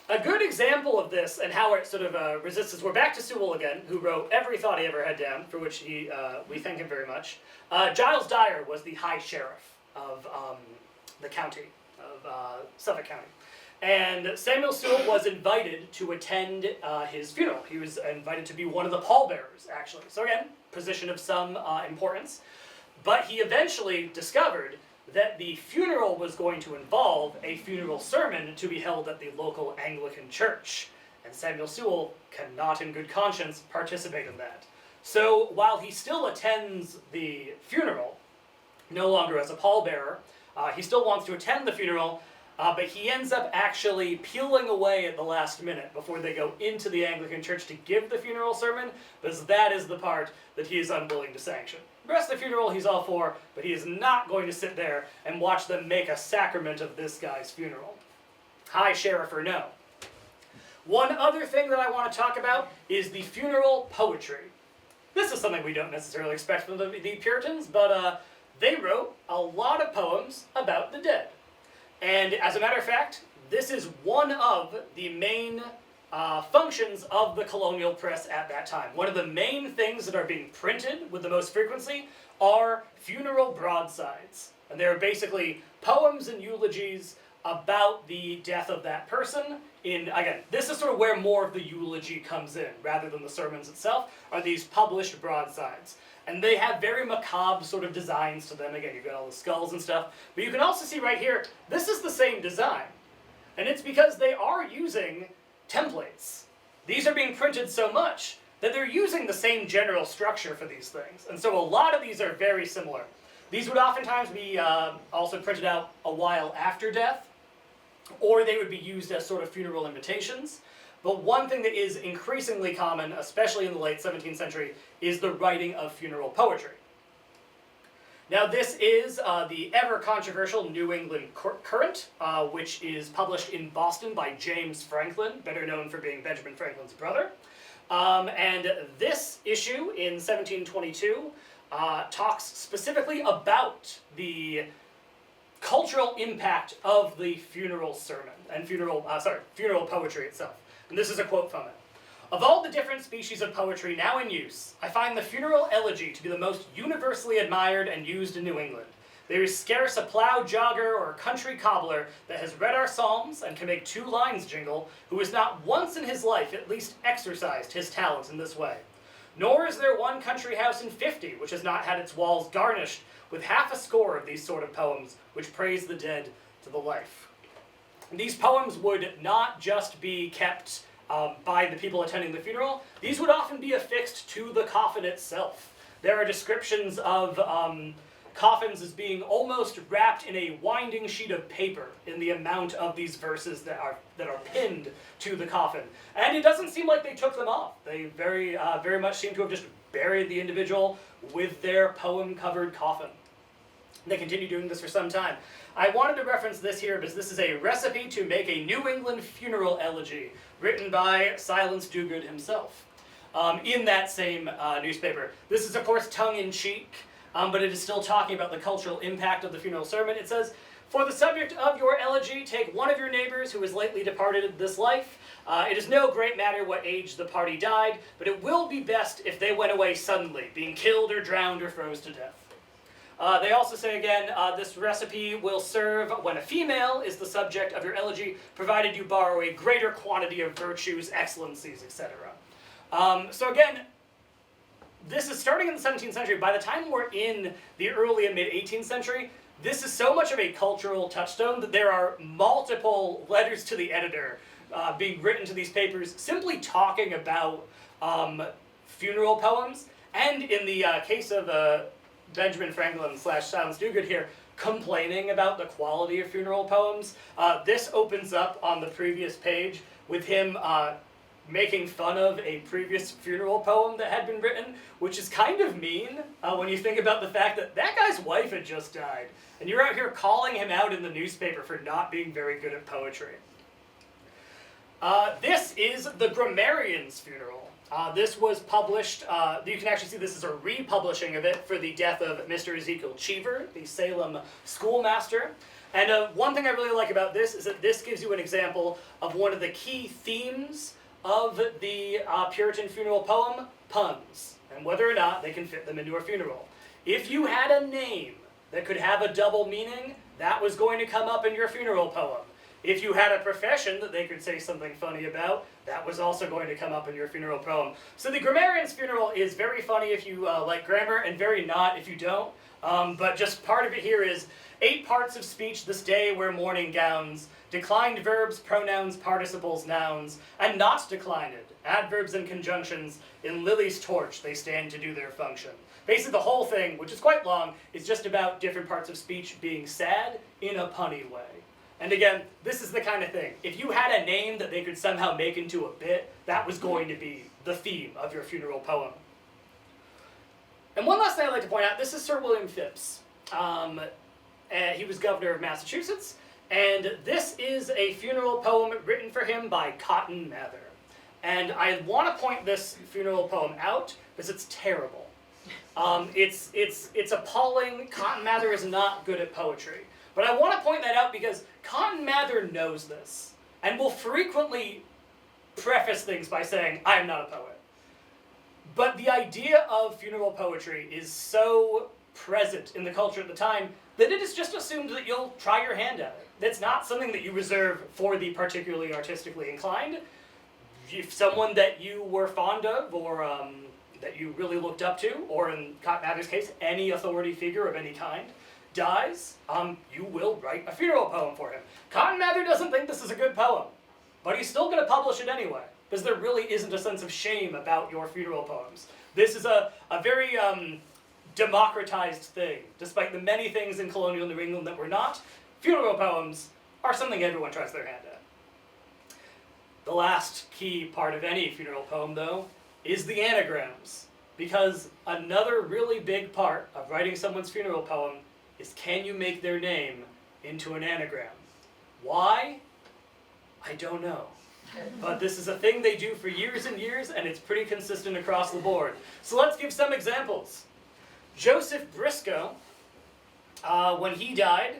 Speaker 1: A good example of this and how it sort of resists is, we're back to Sewall again, who wrote every thought he ever had down, for which we thank him very much. Giles Dyer was the high sheriff of the county, of Suffolk County. And Samuel Sewall was invited to attend his funeral. He was invited to be one of the pallbearers, actually. So again, position of some importance. But he eventually discovered that the funeral was going to involve a funeral sermon to be held at the local Anglican church. And Samuel Sewall cannot in good conscience participate in that. So while he still attends the funeral, no longer as a pallbearer, He still wants to attend the funeral, but he ends up actually peeling away at the last minute before they go into the Anglican Church to give the funeral sermon, because that is the part that he is unwilling to sanction. The rest of the funeral he's all for, but he is not going to sit there and watch them make a sacrament of this guy's funeral. High sheriff or no. One other thing that I want to talk about is the funeral poetry. This is something we don't necessarily expect from the Puritans, but they wrote a lot of poems about the dead. And as a matter of fact, this is one of the main functions of the colonial press at that time. One of the main things that are being printed with the most frequency are funeral broadsides. And they're basically poems and eulogies about the death of that person. Again, this is sort of where more of the eulogy comes in, rather than the sermons itself, are these published broadsides. And they have very macabre sort of designs to them. Again, you've got all the skulls and stuff. But you can also see right here, this is the same design. And it's because they are using templates. These are being printed so much that they're using the same general structure for these things. And so a lot of these are very similar. These would oftentimes be also printed out a while after death, or they would be used as sort of funeral invitations. But one thing that is increasingly common, especially in the late 17th century, is the writing of funeral poetry. Now this is the ever-controversial New England Current, which is published in Boston by James Franklin, better known for being Benjamin Franklin's brother. And this issue in 1722 talks specifically about the cultural impact of the funeral sermon, and funeral poetry itself. And this is a quote from it. "Of all the different species of poetry now in use, I find the funeral elegy to be the most universally admired and used in New England. There is scarce a plow jogger or country cobbler that has read our psalms and can make 2 lines jingle, who has not once in his life at least exercised his talents in this way. Nor is there one country house in 50 which has not had its walls garnished with half a score of these sort of poems which praise the dead to the life." These poems would not just be kept by the people attending the funeral. These would often be affixed to the coffin itself. There are descriptions of coffins as being almost wrapped in a winding sheet of paper in the amount of these verses that are pinned to the coffin. And it doesn't seem like they took them off. They very much seem to have just buried the individual with their poem-covered coffin. They continue doing this for some time. I wanted to reference this here because this is a recipe to make a New England funeral elegy written by Silence Dogood himself in that same newspaper. This is, of course, tongue-in-cheek, but it is still talking about the cultural impact of the funeral sermon. It says, "For the subject of your elegy, take one of your neighbors who has lately departed this life. It is no great matter what age the party died, but it will be best if they went away suddenly, being killed or drowned or froze to death." They also say again, this recipe will serve when a female is the subject of your elegy, provided you borrow a greater quantity of virtues, excellencies, etc. So again, this is starting in the 17th century. By the time we're in the early and mid-18th century, this is so much of a cultural touchstone that there are multiple letters to the editor being written to these papers simply talking about funeral poems, and in the case of Benjamin Franklin / Silence Dogood here, complaining about the quality of funeral poems. This opens up on the previous page with him making fun of a previous funeral poem that had been written, which is kind of mean when you think about the fact that that guy's wife had just died, and you're out here calling him out in the newspaper for not being very good at poetry. This is the grammarian's funeral. This was published, you can actually see this is a republishing of it for the death of Mr. Ezekiel Cheever, the Salem schoolmaster. And one thing I really like about this is that this gives you an example of one of the key themes of the Puritan funeral poem, puns, and whether or not they can fit them into a funeral. If you had a name that could have a double meaning, that was going to come up in your funeral poem. If you had a profession that they could say something funny about, that was also going to come up in your funeral poem. So the grammarian's funeral is very funny if you like grammar, and very not if you don't. But just part of it here is 8 parts of speech this day wear mourning gowns, declined verbs, pronouns, participles, nouns, and not declined, adverbs and conjunctions, in Lily's torch they stand to do their function. Basically the whole thing, which is quite long, is just about different parts of speech being sad in a punny way. And again, this is the kind of thing. If you had a name that they could somehow make into a bit, that was going to be the theme of your funeral poem. And one last thing I'd like to point out, this is Sir William Phipps. He was governor of Massachusetts, and this is a funeral poem written for him by Cotton Mather. And I want to point this funeral poem out because it's terrible. It's appalling. Cotton Mather is not good at poetry. But I want to point that out because Cotton Mather knows this and will frequently preface things by saying, I am not a poet. But the idea of funeral poetry is so present in the culture at the time that it is just assumed that you'll try your hand at it. It's not something that you reserve for the particularly artistically inclined. If someone that you were fond of or that you really looked up to, or in Cotton Mather's case, any authority figure of any kind, dies, you will write a funeral poem for him. Cotton Mather doesn't think this is a good poem, but he's still going to publish it anyway, because there really isn't a sense of shame about your funeral poems. This is a very democratized thing. Despite the many things in colonial New England that were not, funeral poems are something everyone tries their hand at. The last key part of any funeral poem, though, is the anagrams, because another really big part of writing someone's funeral poem is, can you make their name into an anagram? Why? I don't know. But this is a thing they do for years and years, and it's pretty consistent across the board. So let's give some examples. Joseph Briscoe, when he died,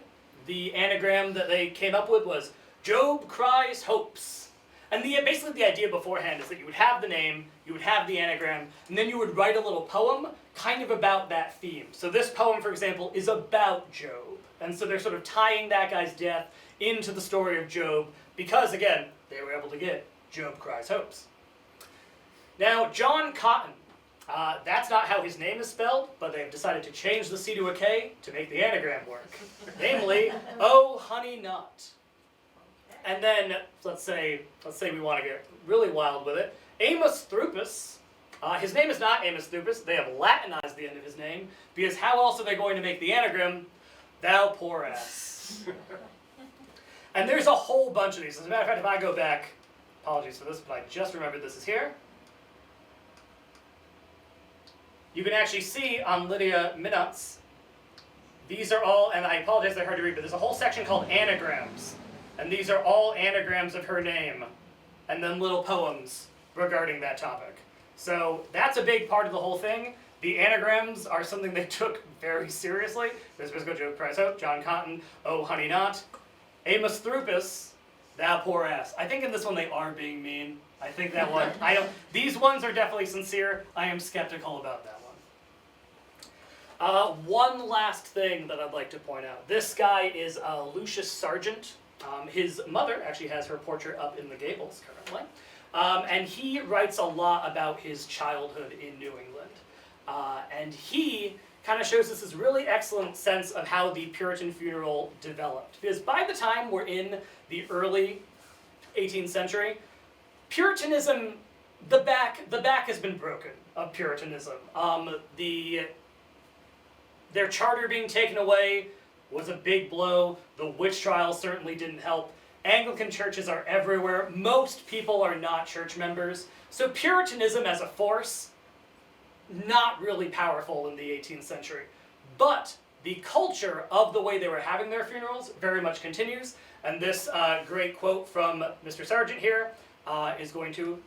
Speaker 1: the anagram that they came up with was Job Cries Hopes. And basically the idea beforehand is that you would have the name, you would have the anagram, and then you would write a little poem kind of about that theme. So this poem, for example, is about Job. And so they're sort of tying that guy's death into the story of Job because, again, they were able to get Job Cries Hopes. Now, John Cotton, that's not how his name is spelled, but they've decided to change the C to a K to make the anagram work. Namely, Oh Honey Not. And then, let's say we want to get really wild with it. Amos Thupus, his name is not Amos Thupus, they have Latinized the end of his name, because how else are they going to make the anagram? Thou poor ass. And there's a whole bunch of these. As a matter of fact, if I go back, apologies for this, but I just remembered this is here. You can actually see on Lydia Minot's, these are all, and I apologize they're hard to read, but there's a whole section called anagrams. And these are all anagrams of her name, and then little poems regarding that topic. So that's a big part of the whole thing. The anagrams are something they took very seriously. There's Briscoe, Job Cries Hope, John Cotton, Oh Honey Not, Amos Thupus, Thou Poor Ass. I think in this one they are being mean. I think that one, these ones are definitely sincere. I am skeptical about that one. One last thing that I'd like to point out. This guy is Lucius Sargent. His mother actually has her portrait up in the Gables currently. And he writes a lot about his childhood in New England. And he kind of shows us this really excellent sense of how the Puritan funeral developed. Because by the time we're in the early 18th century, Puritanism, the back has been broken of Puritanism. Their charter being taken away was a big blow. The witch trials certainly didn't help. Anglican churches are everywhere. Most people are not church members. So Puritanism as a force, not really powerful in the 18th century. But the culture of the way they were having their funerals very much continues. And this great quote from Mr. Sargent here is going to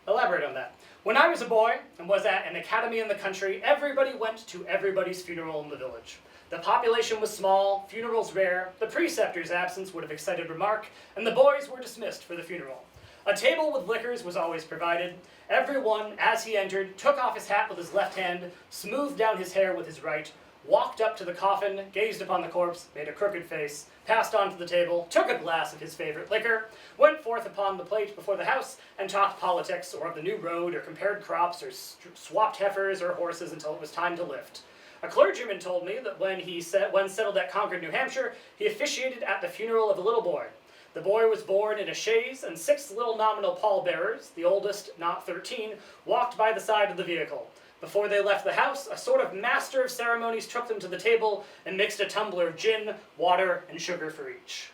Speaker 1: elaborate on that. When I was a boy and was at an academy in the country, everybody went to everybody's funeral in the village. The population was small, funerals rare, the preceptor's absence would have excited remark, and the boys were dismissed for the funeral. A table with liquors was always provided. Everyone, as he entered, took off his hat with his left hand, smoothed down his hair with his right, walked up to the coffin, gazed upon the corpse, made a crooked face, passed on to the table, took a glass of his favorite liquor, went forth upon the plate before the house, and talked politics, or of the new road, or compared crops, or swapped heifers or horses until it was time to lift. A clergyman told me that when settled at Concord, New Hampshire, he officiated at the funeral of a little boy. The boy was born in a chaise, and 6 little nominal pallbearers, the oldest, not 13, walked by the side of the vehicle. Before they left the house, a sort of master of ceremonies took them to the table and mixed a tumbler of gin, water, and sugar for each.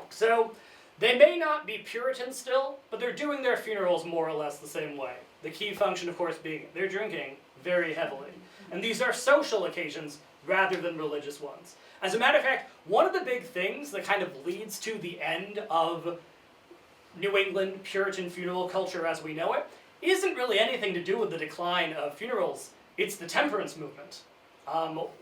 Speaker 1: So, they may not be Puritan still, but they're doing their funerals more or less the same way. The key function, of course, being they're drinking very heavily. And these are social occasions rather than religious ones. As a matter of fact, one of the big things that kind of leads to the end of New England Puritan funeral culture as we know it isn't really anything to do with the decline of funerals. It's the temperance movement.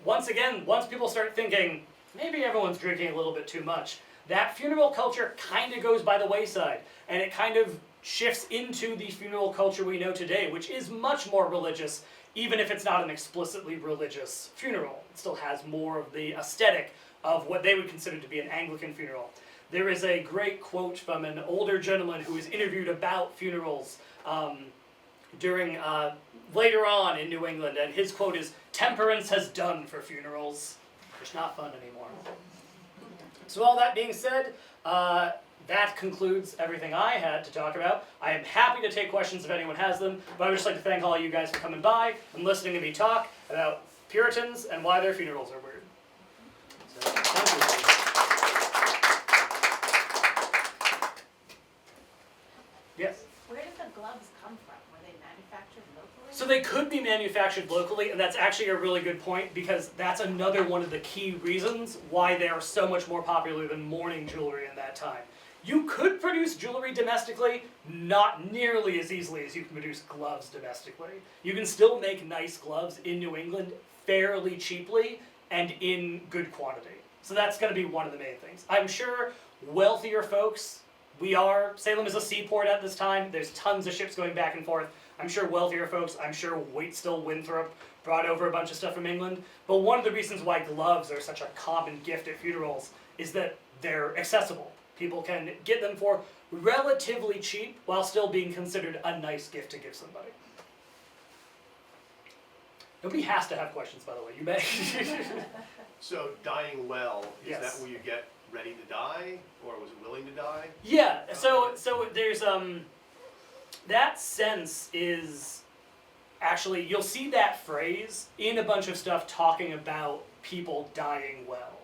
Speaker 1: Once again, once people start thinking, maybe everyone's drinking a little bit too much, that funeral culture kind of goes by the wayside, and it kind of shifts into the funeral culture we know today, which is much more religious, even if it's not an explicitly religious funeral. It still has more of the aesthetic of what they would consider to be an Anglican funeral. There is a great quote from an older gentleman who was interviewed about funerals during later on in New England, and his quote is, "Temperance has done for funerals. It's not fun anymore." So all that being said, that concludes everything I had to talk about. I am happy to take questions if anyone has them, but I would just like to thank all you guys for coming by and listening to me talk about Puritans and why their funerals are weird. So, thank you. Yes?
Speaker 2: Where did the gloves come from? Were they manufactured locally?
Speaker 1: So they could be manufactured locally, and that's actually a really good point, because that's another one of the key reasons why they are so much more popular than mourning jewelry in that time. You could produce jewelry domestically, not nearly as easily as you can produce gloves domestically. You can still make nice gloves in New England fairly cheaply and in good quantity. So that's going to be one of the main things. I'm sure wealthier folks, Salem is a seaport at this time, there's tons of ships going back and forth. I'm sure wealthier folks, I'm sure Waitstill, Winthrop brought over a bunch of stuff from England. But one of the reasons why gloves are such a common gift at funerals is that they're accessible. People can get them for relatively cheap while still being considered a nice gift to give somebody. Nobody has to have questions, by the way. You may.
Speaker 3: So dying well, is
Speaker 1: Yes.
Speaker 3: that where you get ready to die, or was it willing to die?
Speaker 1: Yeah, so there's that sense is actually, you'll see that phrase in a bunch of stuff talking about people dying well.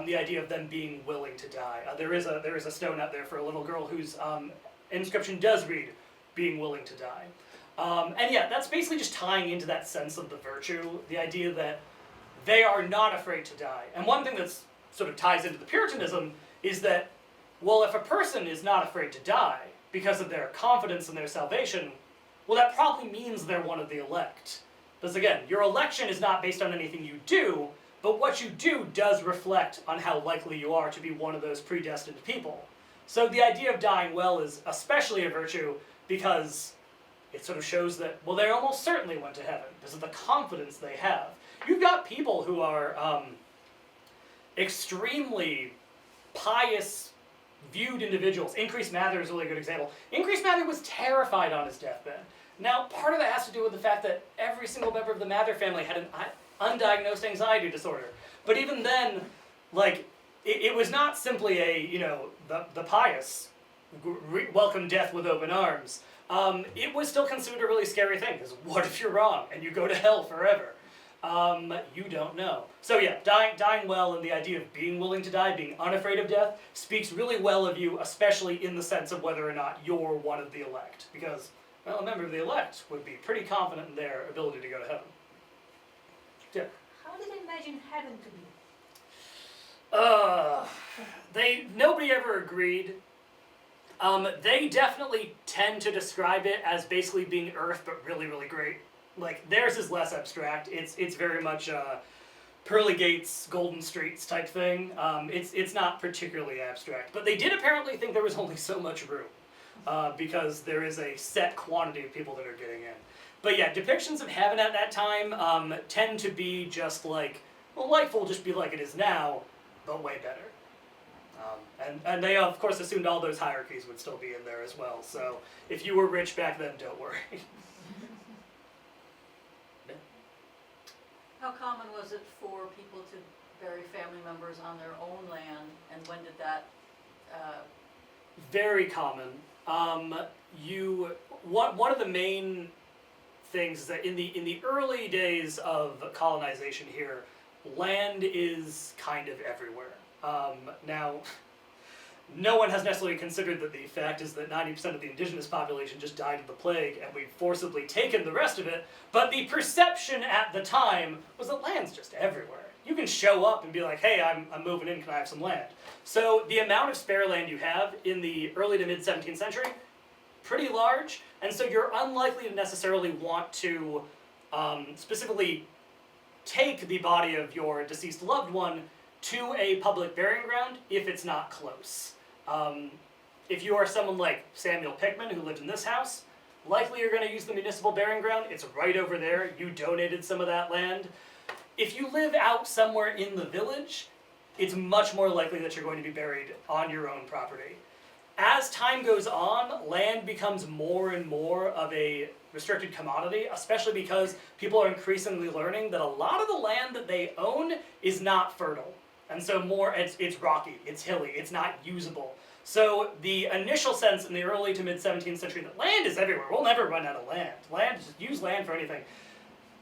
Speaker 1: The idea of them being willing to die. There is a stone out there for a little girl whose inscription does read, "being willing to die." And yeah, that's basically just tying into that sense of the virtue, the idea that they are not afraid to die. And one thing that's sort of ties into the Puritanism is that, well, if a person is not afraid to die because of their confidence in their salvation, well, that probably means they're one of the elect. Because again, your election is not based on anything you do, but what you do does reflect on how likely you are to be one of those predestined people. So the idea of dying well is especially a virtue because it sort of shows that, well, they almost certainly went to heaven because of the confidence they have. You've got people who are extremely pious, viewed individuals. Increase Mather is a really good example. Increase Mather was terrified on his deathbed. Now, part of that has to do with the fact that every single member of the Mather family had an undiagnosed anxiety disorder. But even then, like, it was not simply the pious welcome death with open arms. It was still considered a really scary thing, because what if you're wrong and you go to hell forever? You don't know. So yeah, dying well and the idea of being willing to die, being unafraid of death, speaks really well of you, especially in the sense of whether or not you're one of the elect. Because, well, a member of the elect would be pretty confident in their ability to go to heaven. Yeah.
Speaker 2: How did they imagine heaven to be?
Speaker 1: Nobody ever agreed. They definitely tend to describe it as basically being Earth, but really, really great. Like, theirs is less abstract. It's very much pearly gates, golden streets type thing. It's not particularly abstract. But they did apparently think there was only so much room, because there is a set quantity of people that are getting in. But yeah, depictions of heaven at that time tend to be just like, well, life will just be like it is now, but way better. And they, of course, assumed all those hierarchies would still be in there as well. So if you were rich back then, don't worry.
Speaker 4: How common was it for people to bury family members on their own land, and when did that?
Speaker 1: Very common. One of the main things is that in the early days of colonization here, land is kind of everywhere. Now, no one has necessarily considered that the fact is that 90% of the indigenous population just died of the plague and we've forcibly taken the rest of it, but the perception at the time was that land's just everywhere. You can show up and be like, hey, I'm moving in, can I have some land? So the amount of spare land you have in the early to mid 17th century, pretty large, and so you're unlikely to necessarily want to specifically take the body of your deceased loved one to a public burying ground if it's not close. If you are someone like Samuel Pickman, who lived in this house, likely you're going to use the municipal burying ground. It's right over there. You donated some of that land. If you live out somewhere in the village, it's much more likely that you're going to be buried on your own property. As time goes on, land becomes more and more of a restricted commodity, especially because people are increasingly learning that a lot of the land that they own is not fertile. And so it's rocky, it's hilly, it's not usable. So the initial sense in the early to mid 17th century that land is everywhere, we'll never run out of land, just use land for anything.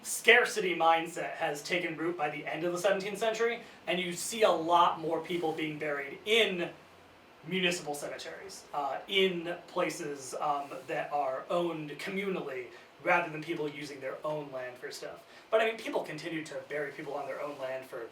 Speaker 1: Scarcity mindset has taken root by the end of the 17th century, and you see a lot more people being buried in municipal cemeteries, in places that are owned communally, rather than people using their own land for stuff. But I mean, people continue to bury people on their own land for,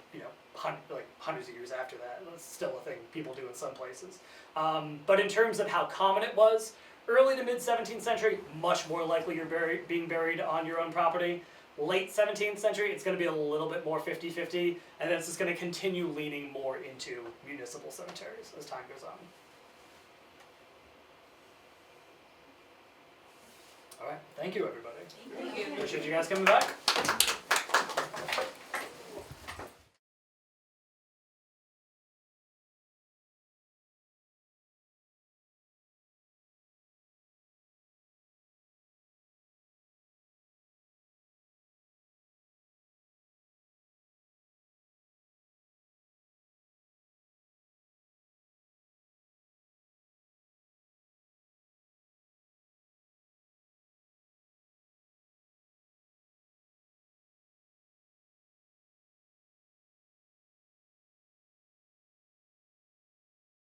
Speaker 1: hundreds of years after that. That's still a thing people do in some places. But in terms of how common it was, early to mid 17th century, much more likely you're being buried on your own property. Late 17th century, it's going to be a little bit more 50-50, and then it's just going to continue leaning more into municipal cemeteries as time goes on. All right, thank you, everybody.
Speaker 4: Thank you.
Speaker 1: Appreciate you guys coming back.